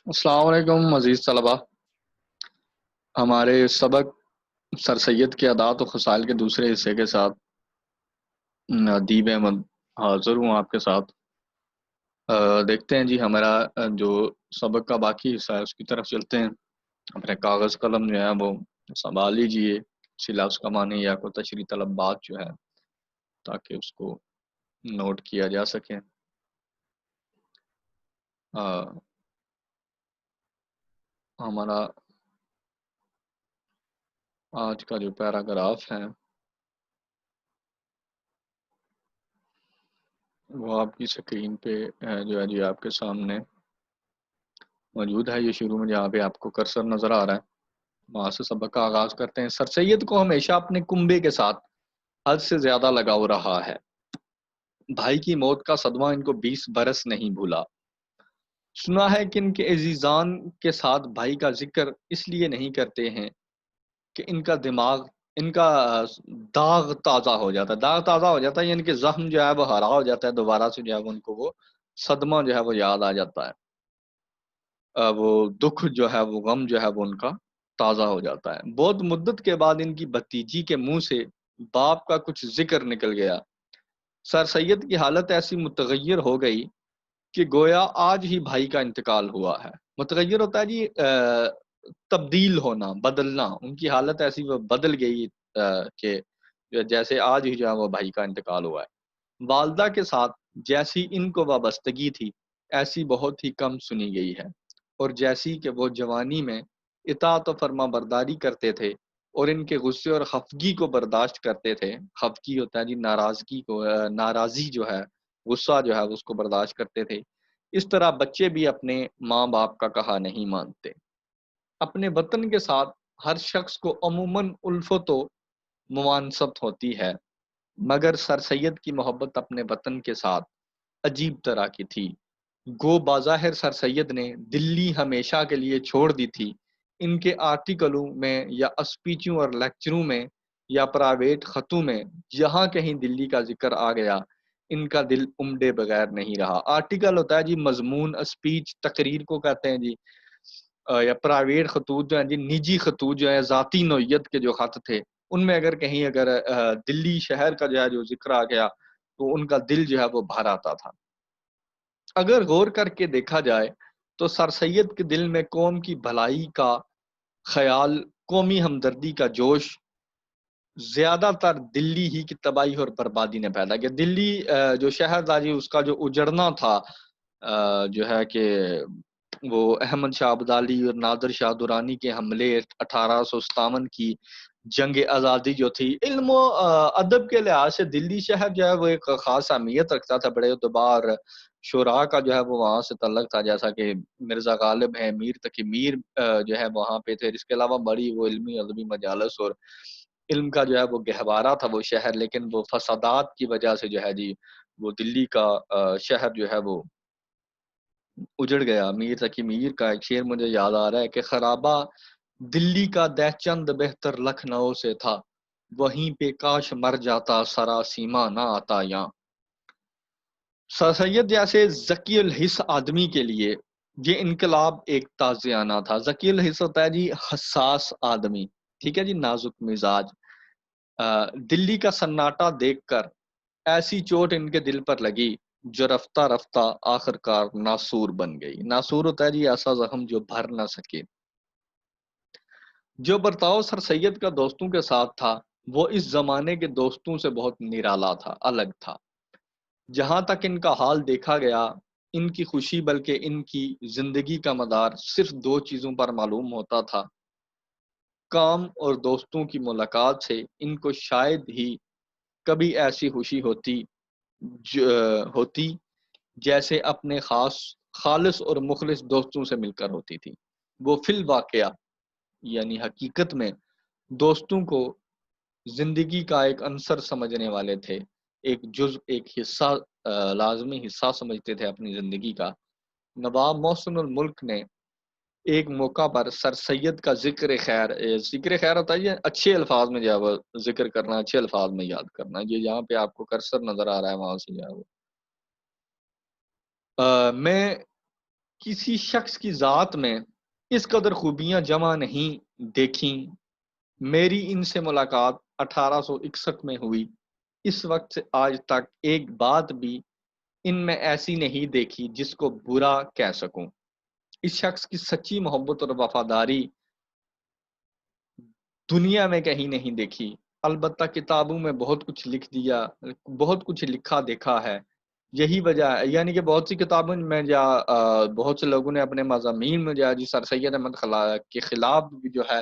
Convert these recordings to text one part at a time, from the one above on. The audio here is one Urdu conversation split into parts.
السلام علیکم عزیز طلبہ. ہمارے سبق سر سید کے عادات و خصائل کے دوسرے حصے کے ساتھ ادیب احمد حاضر ہوں آپ کے ساتھ. دیکھتے ہیں جی ہمارا جو سبق کا باقی حصہ ہے اس کی طرف چلتے ہیں. اپنے کاغذ قلم جو ہے وہ سنبھال لیجئے، لفظ کا معنی یا کوئی تشریح طلب بات جو ہے تاکہ اس کو نوٹ کیا جا سکے. ہمارا آج کا جو پیراگراف ہے وہ آپ کی سکرین پہ جو ہے جی آپ کے سامنے موجود ہے. یہ شروع میں جہاں پہ آپ کو کرسر نظر آ رہا ہے وہاں سے سبق کا آغاز کرتے ہیں. سر سید کو ہمیشہ اپنے کنبے کے ساتھ حد سے زیادہ لگاؤ رہا ہے. بھائی کی موت کا صدمہ ان کو 20 برس نہیں بھولا. سنا ہے کہ ان کے عزیزان کے ساتھ بھائی کا ذکر اس لیے نہیں کرتے ہیں کہ ان کا داغ تازہ ہو جاتا ہے. داغ تازہ ہو جاتا ہے یعنی کہ زخم جو ہے وہ ہرا ہو جاتا ہے، دوبارہ سے جو ہے ان کو وہ صدمہ جو ہے وہ یاد آ جاتا ہے. وہ دکھ جو ہے وہ غم جو ہے وہ ان کا تازہ ہو جاتا ہے. بہت مدت کے بعد ان کی بھتیجی کے منہ سے باپ کا کچھ ذکر نکل گیا. سر سید کی حالت ایسی متغیر ہو گئی کہ گویا آج ہی بھائی کا انتقال ہوا ہے. متغیر ہوتا ہے جی تبدیل ہونا، بدلنا. ان کی حالت ایسی وہ بدل گئی کہ جیسے آج ہی جو ہے وہ بھائی کا انتقال ہوا ہے. والدہ کے ساتھ جیسی ان کو وابستگی تھی ایسی بہت ہی کم سنی گئی ہے، اور جیسی کہ وہ جوانی میں اطاعت و فرما برداری کرتے تھے اور ان کے غصے اور خفگی کو برداشت کرتے تھے. خفگی ہوتا ہے جی ناراضگی کو، ناراضی جو ہے، غصہ جو ہے اس کو برداشت کرتے تھے. اس طرح بچے بھی اپنے ماں باپ کا کہا نہیں مانتے. اپنے وطن کے ساتھ ہر شخص کو عموماً الفت و موانست ہوتی ہے، مگر سر سید کی محبت اپنے وطن کے ساتھ عجیب طرح کی تھی. گو بظاہر سر سید نے دلی ہمیشہ کے لیے چھوڑ دی تھی. ان کے آرٹیکلوں میں یا اسپیچوں اور لیکچروں میں یا پرائیویٹ خطوں میں جہاں کہیں دلی کا ذکر آ گیا ان کا دل امڈے بغیر نہیں رہا. آرٹیکل ہوتا ہے جی مضمون، اسپیچ تقریر کو کہتے ہیں جی. یا پرائیویٹ خطوط جو ہیں جی، نجی خطوط جو ہیں، ذاتی نوعیت کے جو خط تھے، ان میں اگر کہیں دلی شہر کا جو ہے جو ذکر آ گیا تو ان کا دل جو ہے وہ بھر آتا تھا. اگر غور کر کے دیکھا جائے تو سر سید کے دل میں قوم کی بھلائی کا خیال، قومی ہمدردی کا جوش زیادہ تر دلی ہی کی تباہی اور بربادی نے پیدا کیا. دلی جو شہر تھا جی اس کا جو اجڑنا تھا، جو ہے کہ وہ احمد شاہ ابدالی اور نادر شاہ درانی کے حملے، 1857 کی جنگ آزادی جو تھی، علم و ادب کے لحاظ سے دلی شہر جو ہے وہ ایک خاص اہمیت رکھتا تھا. بڑے ادبار شعراء کا جو ہے وہ وہاں سے تعلق تھا، جیسا کہ مرزا غالب ہے، میر تقی میر جو ہے وہاں پہ تھے. اس کے علاوہ بڑی وہ علمی ادبی مجالس اور علم کا جو ہے وہ گہوارہ تھا وہ شہر. لیکن وہ فسادات کی وجہ سے جو ہے جی وہ دلی کا شہر جو ہے وہ اجڑ گیا. میر تقی میر کا ایک شعر مجھے یاد آ رہا ہے کہ خرابہ دلی کا دہ چند بہتر لکھنؤ سے تھا، وہیں پہ کاش مر جاتا سرا سیما نہ آتا یہاں. سر سید جیسے ذکی الحس آدمی کے لیے یہ انقلاب ایک تازیانہ تھا. ذکی الحس ہوتا ہے جی حساس آدمی، ٹھیک ہے جی، نازک مزاج. دلی کا سناٹا دیکھ کر ایسی چوٹ ان کے دل پر لگی جو رفتہ رفتہ آخر کار ناسور بن گئی. ناسور ہوتا ہے جی ایسا زخم جو بھر نہ سکے. جو برتاؤ سر سید کا دوستوں کے ساتھ تھا وہ اس زمانے کے دوستوں سے بہت نرالا تھا، الگ تھا. جہاں تک ان کا حال دیکھا گیا ان کی خوشی بلکہ ان کی زندگی کا مدار صرف دو چیزوں پر معلوم ہوتا تھا. کام اور دوستوں کی ملاقات سے ان کو شاید ہی کبھی ایسی خوشی ہوتی جیسے اپنے خالص اور مخلص دوستوں سے مل کر ہوتی تھی. وہ فی الواقعہ یعنی حقیقت میں دوستوں کو زندگی کا ایک عنصر سمجھنے والے تھے، ایک جزء، ایک حصہ، لازمی حصہ سمجھتے تھے اپنی زندگی کا. نواب محسن الملک نے ایک موقع پر سر سید کا ذکر خیر ہوتا ہے یہ اچھے الفاظ میں جو ہے وہ ذکر کرنا، اچھے الفاظ میں یاد کرنا. یہ جہاں پہ آپ کو کرسر نظر آ رہا ہے وہاں سے جو ہے وہ میں کسی شخص کی ذات میں اس قدر خوبیاں جمع نہیں دیکھیں۔ میری ان سے ملاقات 1861 میں ہوئی۔ اس وقت سے آج تک ایک بات بھی ان میں ایسی نہیں دیکھی جس کو برا کہہ سکوں۔ اس شخص کی سچی محبت اور وفاداری دنیا میں کہیں نہیں دیکھی۔ البتہ کتابوں میں بہت کچھ لکھا دیکھا ہے۔ یہی وجہ ہے، یعنی کہ بہت سی کتابوں میں بہت سے لوگوں نے اپنے مضامین میں جی سر سید احمد کے خلاف بھی جو ہے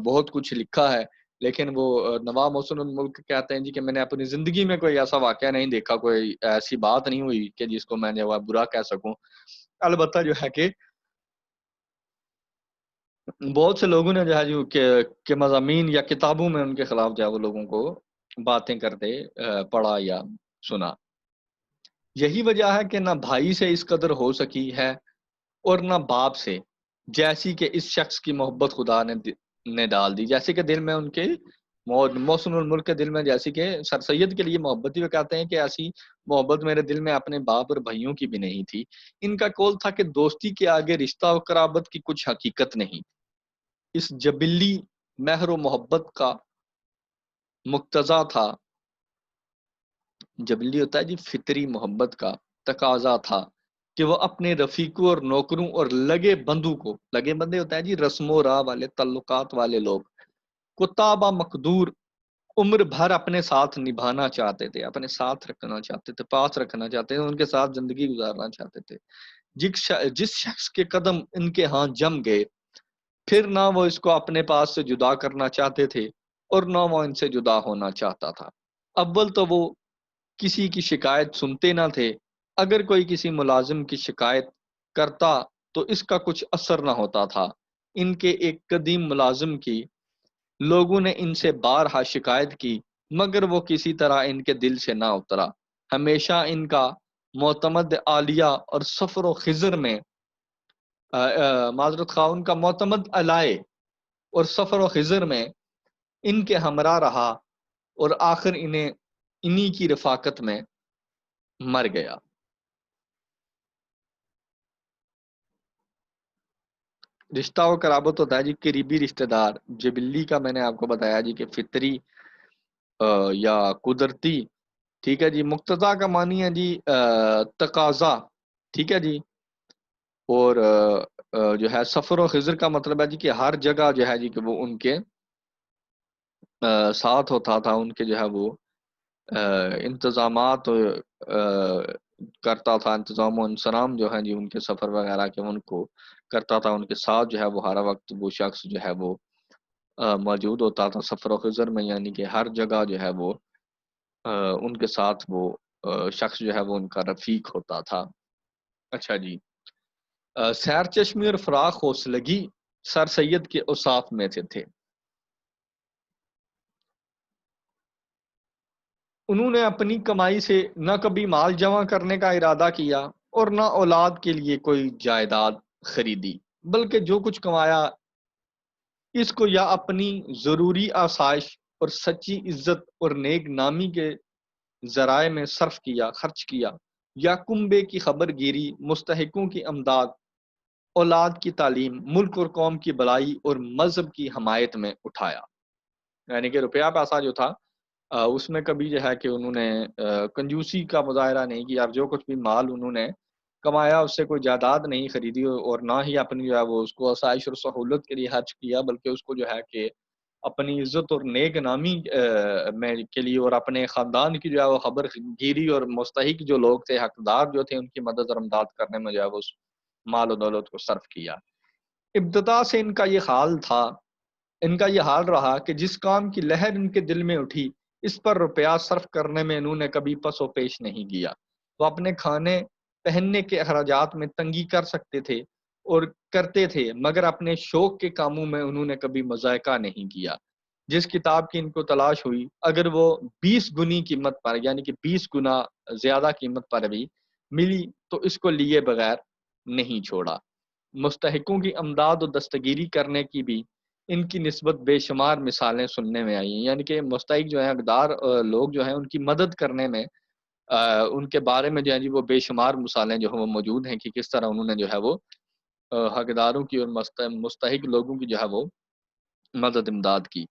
بہت کچھ لکھا ہے، لیکن وہ نواب محسن الملک کہتے ہیں جی کہ میں نے اپنی زندگی میں کوئی ایسا واقعہ نہیں دیکھا، کوئی ایسی بات نہیں ہوئی کہ جس کو میں جو ہے برا کہہ سکوں۔ البتہ جو ہے کہ بہت سے لوگوں نے جو ہے جو کہ مضامین یا کتابوں میں ان کے خلاف جو ہے وہ لوگوں کو باتیں کرتے پڑھا یا سنا۔ یہی وجہ ہے کہ نہ بھائی سے اس قدر ہو سکی ہے اور نہ باپ سے، جیسی کہ اس شخص کی محبت خدا نے ڈال دی۔ جیسے کہ دل میں ان کے محسن الملک کے دل میں جیسی کہ سر سید کے لیے محبت تھی، وہ کہتے ہیں کہ ایسی محبت میرے دل میں اپنے باپ اور بھائیوں کی بھی نہیں تھی۔ ان کا قول تھا کہ دوستی کے آگے رشتہ و قرابت کی کچھ حقیقت نہیں۔ اس جبلی مہر و محبت کا مقتضا تھا، جبلی ہوتا ہے جی فطری محبت کا تقاضا تھا کہ وہ اپنے رفیقوں اور نوکروں اور لگے بندوں کو، لگے بندے ہوتا ہے جی رسم و راہ والے، تعلقات والے لوگ کو تابع مقدور عمر بھر اپنے ساتھ نبھانا چاہتے تھے، اپنے ساتھ رکھنا چاہتے تھے، پاس رکھنا چاہتے تھے، ان کے ساتھ زندگی گزارنا چاہتے تھے۔ جس شخص کے قدم ان کے ہاں جم گئے، پھر نہ وہ اس کو اپنے پاس سے جدا کرنا چاہتے تھے اور نہ وہ ان سے جدا ہونا چاہتا تھا۔ اول تو وہ کسی کی شکایت سنتے نہ تھے، اگر کوئی کسی ملازم کی شکایت کرتا تو اس کا کچھ اثر نہ ہوتا تھا۔ ان کے ایک قدیم ملازم کی لوگوں نے ان سے بارہا شکایت کی، مگر وہ کسی طرح ان کے دل سے نہ اترا۔ ہمیشہ ان کا معتمد عالیہ اور سفر و خضر میں معذرت خواہ ان کا معتمد علائے اور سفر و خضر میں ان کے ہمراہ رہا اور آخر انہی کی رفاقت میں مر گیا۔ رشتہ و قرابت ہوتا ہے جی قریبی رشتہ دار۔ جبلی کا میں نے آپ کو بتایا جی کہ فطری یا قدرتی، ٹھیک ہے جی۔ مقتضا کا معنی ہے جی تقاضا، ٹھیک ہے جی۔ اور جو ہے سفر و خضر کا مطلب ہے جی کہ ہر جگہ جو ہے جی کہ وہ ان کے ساتھ ہوتا تھا، ان کے جو ہے وہ انتظامات کرتا تھا، انتظام و انصرام جو ہے جی ان کے سفر وغیرہ کے ان کو کرتا تھا، ان کے ساتھ جو ہے وہ ہر وقت وہ شخص جو ہے وہ موجود ہوتا تھا سفر و خضر میں، یعنی کہ ہر جگہ جو ہے وہ ان کے ساتھ وہ شخص جو ہے وہ ان کا رفیق ہوتا تھا۔ اچھا جی، سیر چشمی اور فراخ حوصلگی سر سید کے اوصاف میں سے تھے۔ انہوں نے اپنی کمائی سے نہ کبھی مال جمع کرنے کا ارادہ کیا اور نہ اولاد کے لیے کوئی جائیداد خریدی، بلکہ جو کچھ کمایا اس کو یا اپنی ضروری آسائش اور سچی عزت اور نیک نامی کے ذرائع میں خرچ کیا، یا کنبے کی خبر گیری، مستحقوں کی امداد، اولاد کی تعلیم، ملک اور قوم کی بلائی اور مذہب کی حمایت میں اٹھایا۔ یعنی کہ روپیہ پیسہ جو تھا اس میں کبھی جو ہے کہ انہوں نے کنجوسی کا مظاہرہ نہیں کیا، اور جو کچھ بھی مال انہوں نے کمایا اس سے کوئی جائیداد نہیں خریدی، اور نہ ہی اپنی جو ہے وہ اس کو آسائش اور سہولت کے لیے خرچ کیا، بلکہ اس کو جو ہے کہ اپنی عزت اور نیک نامی میں کے لیے اور اپنے خاندان کی جو ہے وہ خبر گیری اور مستحق جو لوگ تھے، حقدار جو تھے، ان کی مدد اور امداد کرنے میں جو ہے وہ اس مال و دولت کو صرف کیا۔ ابتدا سے ان کا یہ حال رہا کہ جس کام کی لہر ان کے دل میں اٹھی اس پر روپیہ صرف کرنے میں انہوں نے کبھی پس و پیش نہیں کیا۔ وہ اپنے کھانے پہننے کے اخراجات میں تنگی کر سکتے تھے اور کرتے تھے، مگر اپنے شوق کے کاموں میں انہوں نے کبھی مذائقہ نہیں کیا۔ جس کتاب کی ان کو تلاش ہوئی، اگر وہ 20 گنی قیمت پر، یعنی کہ 20 گنا زیادہ قیمت پر بھی ملی تو اس کو لیے بغیر نہیں چھوڑا۔ مستحقوں کی امداد و دستگیری کرنے کی بھی ان کی نسبت بے شمار مثالیں سننے میں آئی ہیں، یعنی کہ مستحق جو ہیں، حقدار لوگ جو ہیں، ان کی مدد کرنے میں ان کے بارے میں جو ہے جی وہ بے شمار مثالیں جو ہیں وہ موجود ہیں کہ کس طرح انہوں نے جو ہے وہ حقداروں کی اور مستحق لوگوں کی جو ہے وہ مدد امداد کی۔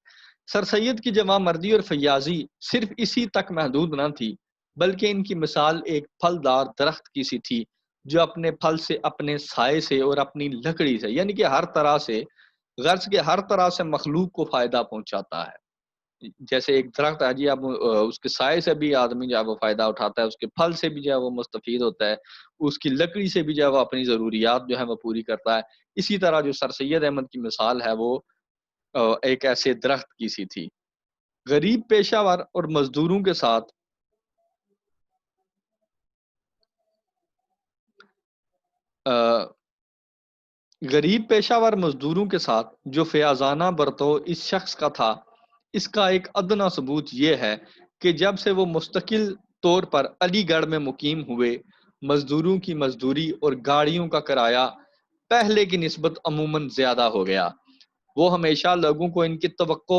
سر سید کی جوان مردی اور فیاضی صرف اسی تک محدود نہ تھی، بلکہ ان کی مثال ایک پھلدار درخت کی سی تھی جو اپنے پھل سے، اپنے سائے سے اور اپنی لکڑی سے، یعنی کہ ہر طرح سے، غرض کے ہر طرح سے مخلوق کو فائدہ پہنچاتا ہے۔ جیسے ایک درخت ہے جی، اب اس کے سائے سے بھی آدمی جو ہے وہ فائدہ اٹھاتا ہے، اس کے پھل سے بھی جو ہے وہ مستفید ہوتا ہے، اس کی لکڑی سے بھی جو ہے وہ اپنی ضروریات جو ہے وہ پوری کرتا ہے۔ اسی طرح جو سر سید احمد کی مثال ہے وہ ایک ایسے درخت کی سی تھی۔ غریب پیشہ ور اور مزدوروں کے ساتھ غریب پیشہ ور مزدوروں کے ساتھ جو فیاضانہ برتو اس شخص کا تھا، اس کا ایک ادنا ثبوت یہ ہے کہ جب سے وہ مستقل طور پر علی گڑھ میں مقیم ہوئے، مزدوروں کی مزدوری اور گاڑیوں کا کرایہ پہلے کی نسبت عموماً زیادہ ہو گیا۔ وہ ہمیشہ لوگوں کو ان کی توقع